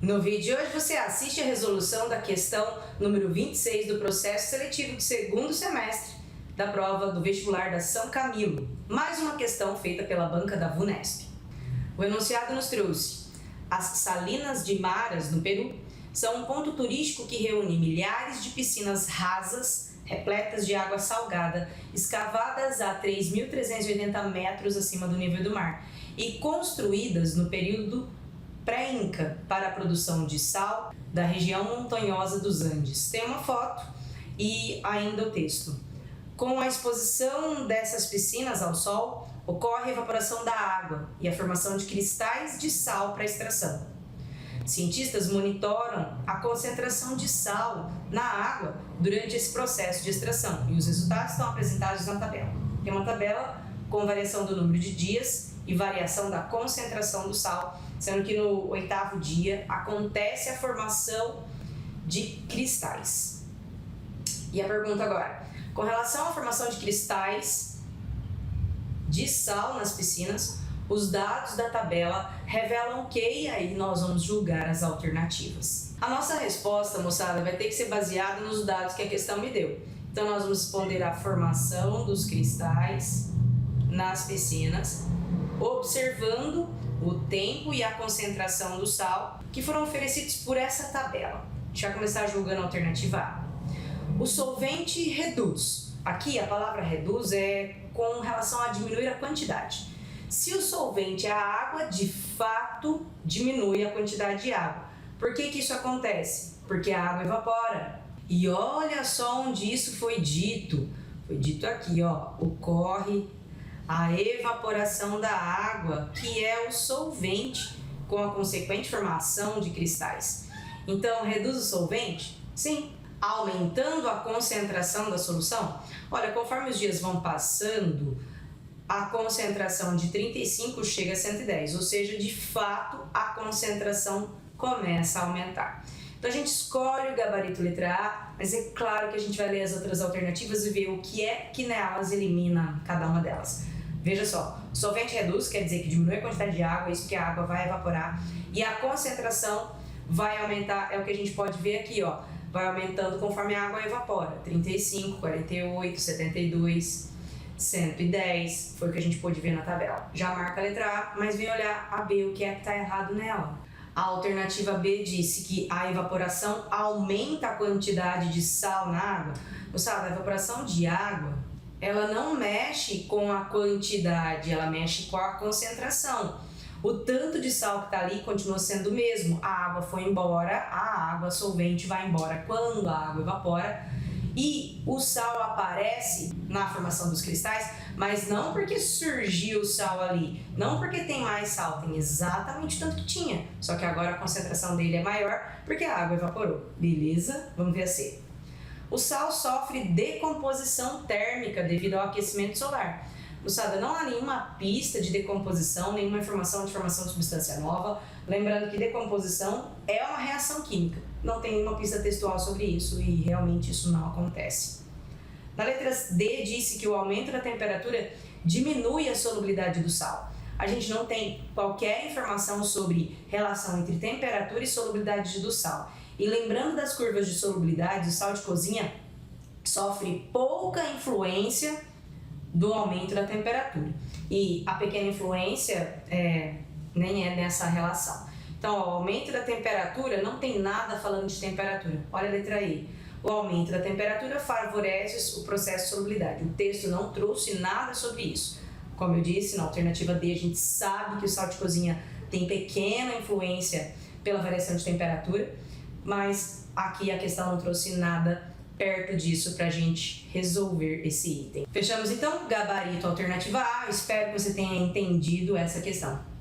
No vídeo de hoje você assiste a resolução da questão número 26 do processo seletivo do segundo semestre da prova do vestibular da São Camilo, mais uma questão feita pela banca da VUNESP. O enunciado nos trouxe: as Salinas de Maras, no Peru, são um ponto turístico que reúne milhares de piscinas rasas, repletas de água salgada, escavadas a 3.380 metros acima do nível do mar e construídas no período pré-Inca para a produção de sal da região montanhosa dos Andes. Tem uma foto e ainda o texto. Com a exposição dessas piscinas ao sol, ocorre a evaporação da água e a formação de cristais de sal para extração. Cientistas monitoram a concentração de sal na água durante esse processo de extração e os resultados estão apresentados na tabela. Tem uma tabela com variação do número de dias e variação da concentração do sal, sendo que no 8º dia acontece a formação de cristais. E a pergunta agora: com relação à formação de cristais de sal nas piscinas, os dados da tabela revelam que, e aí nós vamos julgar as alternativas. A nossa resposta, moçada, vai ter que ser baseada nos dados que a questão me deu. Então nós vamos responder a formação dos cristais nas piscinas, observando o tempo e a concentração do sal que foram oferecidos por essa tabela. A gente vai começar julgando a alternativa A. O solvente reduz. Aqui a palavra reduz é com relação a diminuir a quantidade. Se o solvente é a água, de fato diminui a quantidade de água. Por que isso acontece? Porque a água evapora. E olha só onde isso foi dito. Foi dito aqui, ó, ocorre a evaporação da água, que é o solvente, com a consequente formação de cristais. Então, reduz o solvente? Sim. Aumentando a concentração da solução? Olha, conforme os dias vão passando, a concentração de 35 chega a 110, ou seja, de fato, a concentração começa a aumentar. Então, a gente escolhe o gabarito letra A, mas é claro que a gente vai ler as outras alternativas e ver o que é que nelas elimina cada uma delas. Veja só, solvente reduz, quer dizer que diminui a quantidade de água, isso que a água vai evaporar, e a concentração vai aumentar, é o que a gente pode ver aqui, ó, vai aumentando conforme a água evapora, 35, 48, 72, 110, foi o que a gente pôde ver na tabela. Já marca a letra A, mas vem olhar a B, o que é que está errado nela. A alternativa B disse que a evaporação aumenta a quantidade de sal na água. Moçada, a evaporação de água, ela não mexe com a quantidade, ela mexe com a concentração. O tanto de sal que está ali continua sendo o mesmo. A água foi embora, a água solvente vai embora quando a água evapora e o sal aparece na formação dos cristais, mas não porque surgiu o sal ali, não porque tem mais sal, tem exatamente o tanto que tinha, só que agora a concentração dele é maior porque a água evaporou. Beleza? Vamos ver a C. O sal sofre decomposição térmica devido ao aquecimento solar. Moçada, não há nenhuma pista de decomposição, nenhuma informação de formação de substância nova. Lembrando que decomposição é uma reação química. Não tem nenhuma pista textual sobre isso e realmente isso não acontece. Na letra D disse que o aumento da temperatura diminui a solubilidade do sal. A gente não tem qualquer informação sobre relação entre temperatura e solubilidade do sal. E lembrando das curvas de solubilidade, o sal de cozinha sofre pouca influência do aumento da temperatura. E a pequena influência nem é nessa relação. Então, o aumento da temperatura não tem nada falando de temperatura. Olha a letra E. O aumento da temperatura favorece o processo de solubilidade. O texto não trouxe nada sobre isso. Como eu disse, na alternativa D, a gente sabe que o sal de cozinha tem pequena influência pela variação de temperatura, mas aqui a questão não trouxe nada perto disso para a gente resolver esse item. Fechamos então, gabarito alternativa A. Espero que você tenha entendido essa questão.